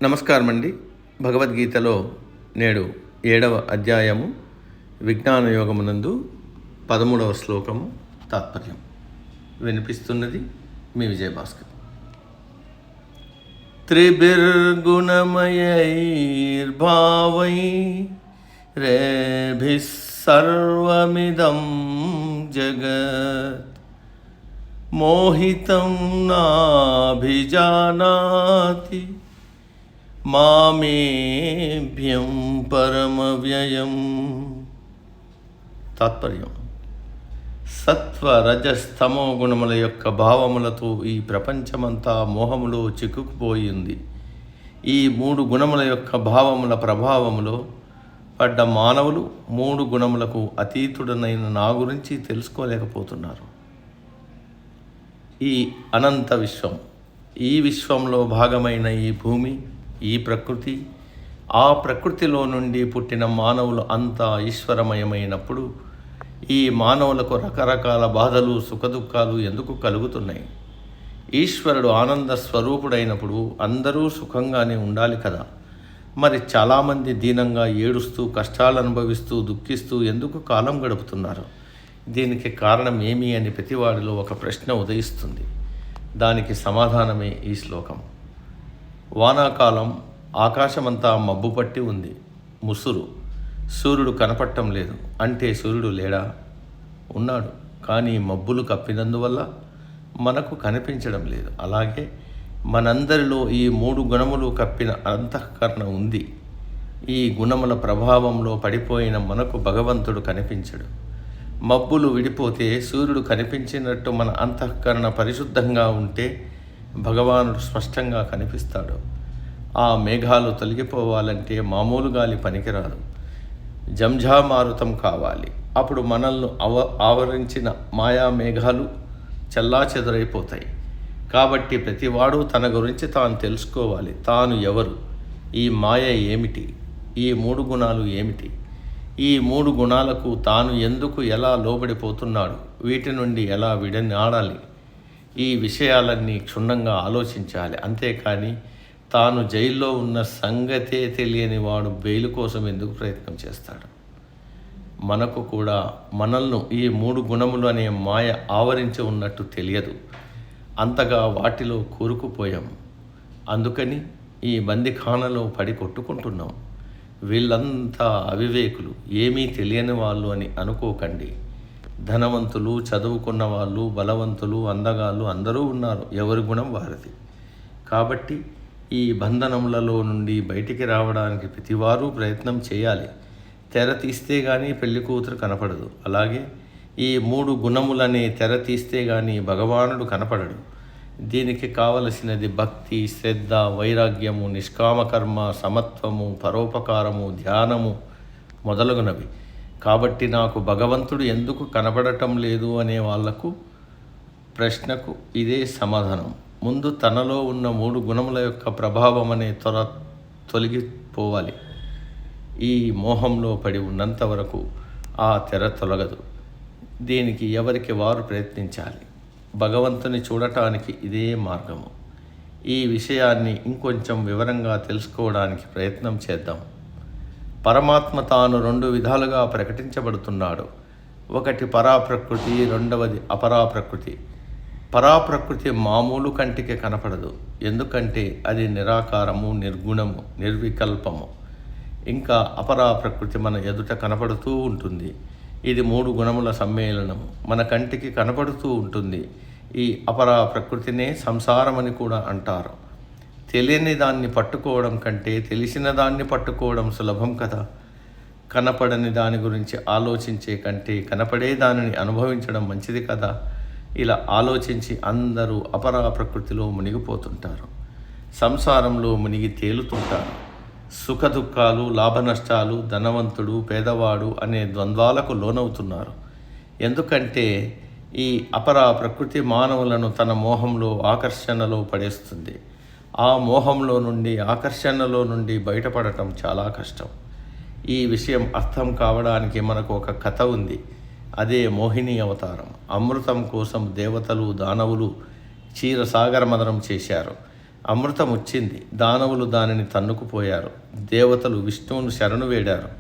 నమస్కారం అండి. భగవద్గీతలో నేడు 7వ అధ్యాయము విజ్ఞాన యోగమునందు 13వ శ్లోకము తాత్పర్యం వినిపిస్తున్నది మీ విజయభాస్కర్. త్రిభిర్గుణమయైర్భావై రేభిః సర్వమిదం జగత్ మోహితం నాభిజానాతి మామేభ్యం పరమవ్యయం. తాత్పర్యం: సత్వ రజస్తమో గుణముల యొక్క భావములతో ఈ ప్రపంచమంతా మోహములో చిక్కుకుపోయింది. ఈ 3 గుణముల యొక్క భావముల ప్రభావములో పడ్డ మానవులు 3 గుణములకు అతీతుడనైన నా గురించి తెలుసుకోలేకపోతున్నారు. ఈ అనంత విశ్వం, ఈ విశ్వంలో భాగమైన ఈ భూమి, ఈ ప్రకృతి, ఆ ప్రకృతిలో నుండి పుట్టిన మానవులు అంతా ఈశ్వరమయమైనప్పుడు ఈ మానవులకు రకరకాల బాధలు సుఖదుఖాలు ఎందుకు కలుగుతున్నాయి? ఈశ్వరుడు ఆనంద స్వరూపుడైనప్పుడు అందరూ సుఖంగానే ఉండాలి కదా. మరి చాలామంది దీనంగా ఏడుస్తూ కష్టాలు అనుభవిస్తూ దుఃఖిస్తూ ఎందుకు కాలం గడుపుతున్నారు? దీనికి కారణం ఏమి అని ప్రతివాడిలో ఒక ప్రశ్న ఉదయిస్తుంది. దానికి సమాధానమే ఈ శ్లోకం. వానాకాలం, ఆకాశమంతా మబ్బు పట్టి ఉంది, ముసురు, సూర్యుడు కనపడటం లేదు. అంటే సూర్యుడు లేడా? ఉన్నాడు, కానీ మబ్బులు కప్పినందువల్ల మనకు కనిపించడం లేదు. అలాగే మనందరిలో ఈ 3 గుణములు కప్పిన అంతఃకరణ ఉంది. ఈ గుణముల ప్రభావంలో పడిపోయిన మనకు భగవంతుడు కనిపించడు. మబ్బులు విడిపోతే సూర్యుడు కనిపించినట్టు మన అంతఃకరణ పరిశుద్ధంగా ఉంటే భగవానుడు స్పష్టంగా కనిపిస్తాడు. ఆ మేఘాలు తొలగిపోవాలంటే మామూలు గాలి పనికిరాదు, జంఝామారుతం కావాలి. అప్పుడు మనల్ని ఆవరించిన మాయా మేఘాలు చెల్లాచెదురైపోతాయి. కాబట్టి ప్రతివాడు తన గురించి తాను తెలుసుకోవాలి. తాను ఎవరు? ఈ మాయ ఏమిటి? ఈ 3 గుణాలు ఏమిటి? ఈ 3 గుణాలకు తాను ఎందుకు ఎలా లోబడిపోతున్నాడు? వీటి నుండి ఎలా విడనాడాలి? ఈ విషయాలన్నీ క్షుణ్ణంగా ఆలోచించాలి. అంతేకాని తాను జైల్లో ఉన్న సంగతే తెలియని వాడు బెయిల్ కోసం ఎందుకు ప్రయత్నం చేస్తాడు? మనకు కూడా మనల్ని ఈ 3 గుణములు అనే మాయ ఆవరించి ఉన్నట్టు తెలియదు. అంతగా వాటిలో కూరుకుపోయాం. అందుకని ఈ బందిఖానలో పడి కొట్టుకుంటున్నాం. వీళ్ళంతా అవివేకులు, ఏమీ తెలియని వాళ్ళు అని అనుకోకండి. ధనవంతులు, చదువుకున్న వాళ్ళు, బలవంతులు, అందగాళ్ళు అందరూ ఉన్నారు. ఎవరి గుణం వారిది. కాబట్టి ఈ బంధనములలో నుండి బయటికి రావడానికి ప్రతివారు ప్రయత్నం చేయాలి. తెర తీస్తే కానీ పెళ్లి కూతురు కనపడదు. అలాగే ఈ 3 గుణములనే తెర తీస్తే కానీ భగవానుడు కనపడడు. దీనికి కావలసినది భక్తి, శ్రద్ధ, వైరాగ్యము, నిష్కామకర్మ, సమత్వము, పరోపకారము, ధ్యానము మొదలగునవి. కాబట్టి నాకు భగవంతుడు ఎందుకు కనపడటం లేదు అనే వాళ్లకు ప్రశ్నకు ఇదే సమాధానం. ముందు తనలో ఉన్న 3 గుణముల యొక్క ప్రభావం అనే తొలగిపోవాలి. ఈ మోహంలో పడి ఉన్నంత వరకు ఆ తెర తొలగదు. దీనికి ఎవరికి వారు ప్రయత్నించాలి. భగవంతుని చూడటానికి ఇదే మార్గము. ఈ విషయాన్ని ఇంకొంచెం వివరంగా తెలుసుకోవడానికి ప్రయత్నం చేద్దాం. పరమాత్మ తాను 2 విధాలుగా ప్రకటించబడుతున్నాడు. ఒకటి పరాప్రకృతి, రెండవది అపరాప్రకృతి. పరాప్రకృతి మామూలు కంటికి కనపడదు. ఎందుకంటే అది నిరాకారము, నిర్గుణము, నిర్వికల్పము. ఇంకా అపరాప్రకృతి మన ఎదుట కనపడుతూ ఉంటుంది. ఇది 3 గుణముల సమ్మేళనము. మన కంటికి కనపడుతూ ఉంటుంది. ఈ అపరా ప్రకృతినే సంసారమని కూడా అంటారు. తెలియని దాన్ని పట్టుకోవడం కంటే తెలిసిన దాన్ని పట్టుకోవడం సులభం కదా. కనపడని దాని గురించి ఆలోచించే కంటే కనపడే దానిని అనుభవించడం మంచిది కదా. ఇలా ఆలోచించి అందరూ అపరా ప్రకృతిలో మునిగిపోతుంటారు. సంసారంలో మునిగి తేలుతుంటారు. సుఖదుఖాలు, లాభనష్టాలు, ధనవంతుడు, పేదవాడు అనే ద్వంద్వాలకు లోనవుతున్నారు. ఎందుకంటే ఈ అపరా ప్రకృతి మానవులను తన మోహంలో, ఆకర్షణలో పడేస్తుంది. ఆ మోహంలో నుండి, ఆకర్షణలో నుండి బయటపడటం చాలా కష్టం. ఈ విషయం అర్థం కావడానికి మనకు ఒక కథ ఉంది. అదే మోహిని అవతారం. అమృతం కోసం దేవతలు, దానవులు క్షీరసాగర మదనం చేశారు. అమృతం వచ్చింది, దానవులు దానిని తన్నుకుపోయారు. దేవతలు విష్ణువును శరణు వేడారు.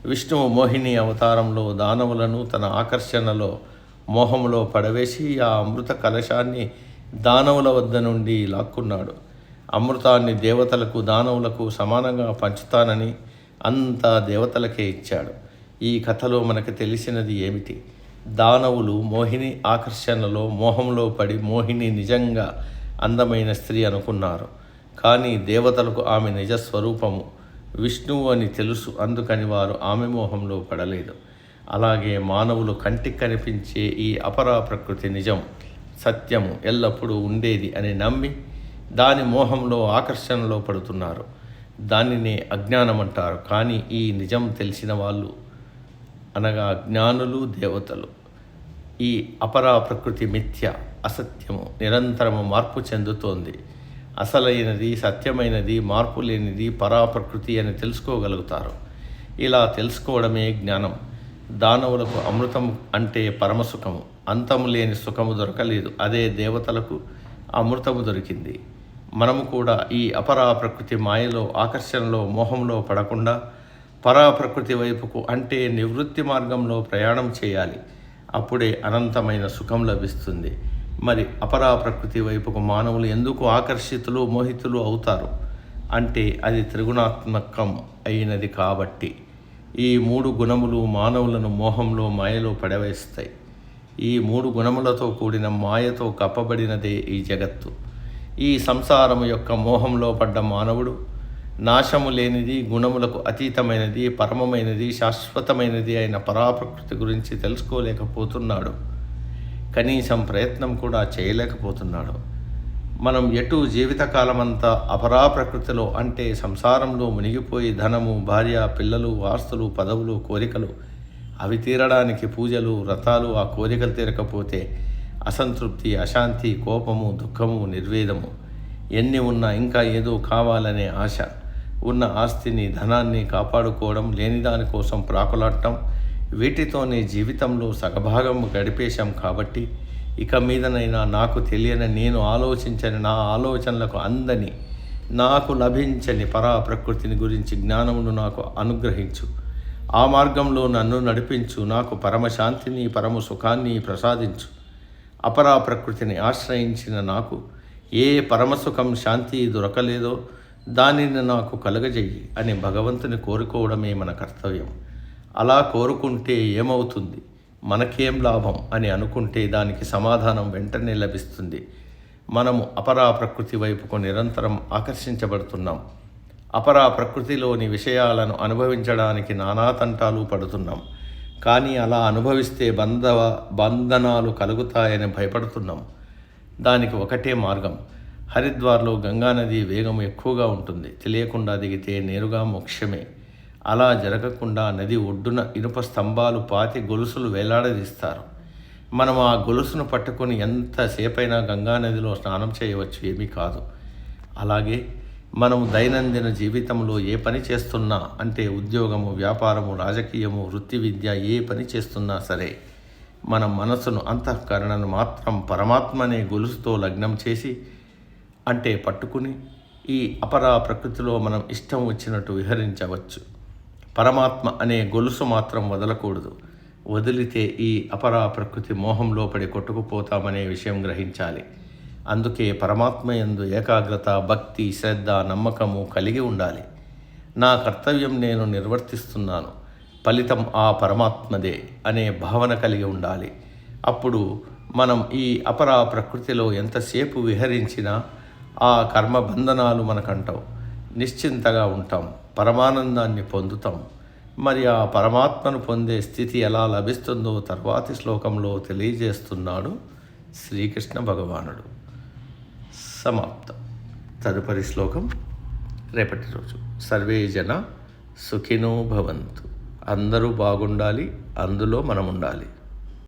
విష్ణువు మోహిని అవతారంలో దానవులను తన ఆకర్షణలో మోహంలో పడవేసి ఆ అమృత కలశాన్ని దానవుల వద్ద నుండి లాక్కున్నాడు. అమృతాన్ని దేవతలకు దానవులకు సమానంగా పంచుతానని అంతా దేవతలకే ఇచ్చాడు. ఈ కథలో మనకు తెలిసినది ఏమిటి? దానవులు మోహిని ఆకర్షణలో మోహంలో పడి మోహిని నిజంగా అందమైన స్త్రీ అనుకున్నారు. కానీ దేవతలకు ఆమె నిజస్వరూపము విష్ణువు అని తెలుసు, అందుకని వారు ఆమె మోహంలో పడలేదు. అలాగే మానవులు కంటికి కనిపించే ఈ అపరా ప్రకృతి నిజం, సత్యము ఎల్లప్పుడూ ఉండేది అని నమ్మి దాని మోహంలో ఆకర్షణలో పడుతున్నారు. దానినే అజ్ఞానం అంటారు. కానీ ఈ నిజం తెలిసిన వాళ్ళు అనగా జ్ఞానులు, దేవతలు ఈ అపరా ప్రకృతి మిథ్య, అసత్యము నిరంతరము మార్పు చెందుతోంది. అసలైనది, సత్యమైనది, మార్పు లేనిది పరాప్రకృతి అని తెలుసుకోగలుగుతారు. ఇలా తెలుసుకోవడమే జ్ఞానం. దానవులకు అమృతం అంటే పరమసుఖము, అంతము లేని సుఖము దొరకలేదు. అదే దేవతలకు అమృతము దొరికింది. మనము కూడా ఈ అపరాప్రకృతి మాయలో, ఆకర్షణలో, మోహంలో పడకుండా పరాప్రకృతి వైపుకు అంటే నివృత్తి మార్గంలో ప్రయాణం చేయాలి. అప్పుడే అనంతమైన సుఖం లభిస్తుంది. మరి అపరాప్రకృతి వైపుకు మానవులు ఎందుకు ఆకర్షితులు, మోహితులు అవుతారు అంటే అది త్రిగుణాత్మకం అయినది కాబట్టి. ఈ 3 గుణములు మానవులను మోహంలో, మాయలో పడవేస్తాయి. ఈ 3 గుణములతో కూడిన మాయతో కప్పబడినదే ఈ జగత్తు. ఈ సంసారము యొక్క మోహంలో పడ్డ మానవుడు నాశము లేనిది, గుణములకు అతీతమైనది, పరమమైనది, శాశ్వతమైనది అయిన పరాప్రకృతి గురించి తెలుసుకోలేకపోతున్నాడు. కనీసం ప్రయత్నం కూడా చేయలేకపోతున్నాడు. మనం ఎటు జీవితకాలమంతా అపరాప్రకృతిలో అంటే సంసారంలో మునిగిపోయి ధనము, భార్య, పిల్లలు, ఆస్తులు, పదవులు, కోరికలు అవి తీరడానికి పూజలు, వ్రతాలు, ఆ కోరికలు తీరకపోతే అసంతృప్తి, అశాంతి, కోపము, దుఃఖము, నిర్వేదము ఎన్ని ఉన్నా ఇంకా ఏదో కావాలనే ఆశ, ఉన్న ఆస్తిని, ధనాన్ని కాపాడుకోవడం, లేని దానికోసం ప్రాకులాడటం, వీటితోనే జీవితంలో సగభాగం గడిపేశాం. కాబట్టి ఇక మీదనైనా నాకు తెలియని, నేను ఆలోచించని, నా ఆలోచనలకు అందని, నాకు లభించని పరాప్రకృతిని గురించి జ్ఞానమును నాకు అనుగ్రహించు. ఆ మార్గంలో నన్ను నడిపించు. నాకు పరమశాంతిని, పరమ సుఖాన్ని ప్రసాదించు. అపరాప్రకృతిని ఆశ్రయించిన నాకు ఏ పరమసుఖం, శాంతి దొరకలేదో దానిని నాకు కలుగజేయి అని భగవంతుని కోరుకోవడమే మన కర్తవ్యం. అలా కోరుకుంటే ఏమవుతుంది, మనకేం లాభం అని అనుకుంటే దానికి సమాధానం వెంటనే లభిస్తుంది. మనము అపరాప్రకృతి వైపుకు నిరంతరం ఆకర్షించబడుతున్నాం. అపరాప్రకృతిలోని విషయాలను అనుభవించడానికి నానాతంటాలు పడుతున్నాం. కానీ అలా అనుభవిస్తే బంధనాలు కలుగుతాయని భయపడుతున్నాం. దానికి ఒకటే మార్గం. హరిద్వార్లో గంగానది వేగం ఎక్కువగా ఉంటుంది. తెలియకుండా దిగితే నేరుగా మోక్షమే. అలా జరగకుండా నది ఒడ్డున ఇనుప స్తంభాలు పాతి గొలుసులు వేలాడదీస్తారు. మనం ఆ గొలుసును పట్టుకొని ఎంతసేపైనా గంగానదిలో స్నానం చేయవచ్చు, ఏమీ కాదు. అలాగే మనము దైనందిన జీవితంలో ఏ పని చేస్తున్నా అంటే ఉద్యోగము, వ్యాపారము, రాజకీయము, వృత్తి విద్య ఏ పని చేస్తున్నా సరే మన మనసును, అంతఃకరణను మాత్రం పరమాత్మ అనే గొలుసుతో లగ్నం చేసి అంటే పట్టుకుని ఈ అపరా ప్రకృతిలో మనం ఇష్టం వచ్చినట్టు విహరించవచ్చు. పరమాత్మ అనే గొలుసు మాత్రం వదలకూడదు. వదిలితే ఈ అపరా ప్రకృతి మోహంలో పడి కొట్టుకుపోతామనే విషయం గ్రహించాలి. అందుకే పరమాత్మ యందు ఏకాగ్రత, భక్తి, శ్రద్ధ, నమ్మకము కలిగి ఉండాలి. నా కర్తవ్యం నేను నిర్వర్తిస్తున్నాను, ఫలితం ఆ పరమాత్మదే అనే భావన కలిగి ఉండాలి. అప్పుడు మనం ఈ అపరా ప్రకృతిలో ఎంతసేపు విహరించినా ఆ కర్మబంధనాలు మనకంటాం. నిశ్చింతగా ఉంటాం, పరమానందాన్ని పొందుతాం. మరి ఆ పరమాత్మను పొందే స్థితి ఎలా లభిస్తుందో తర్వాతి శ్లోకంలో తెలియజేస్తున్నాడు శ్రీకృష్ణ భగవానుడు. సమాప్తం. తదుపరి శ్లోకం రేపటి రోజు. సర్వే జన సుఖినో భవంతు. అందరూ బాగుండాలి, అందులో మనం ఉండాలి.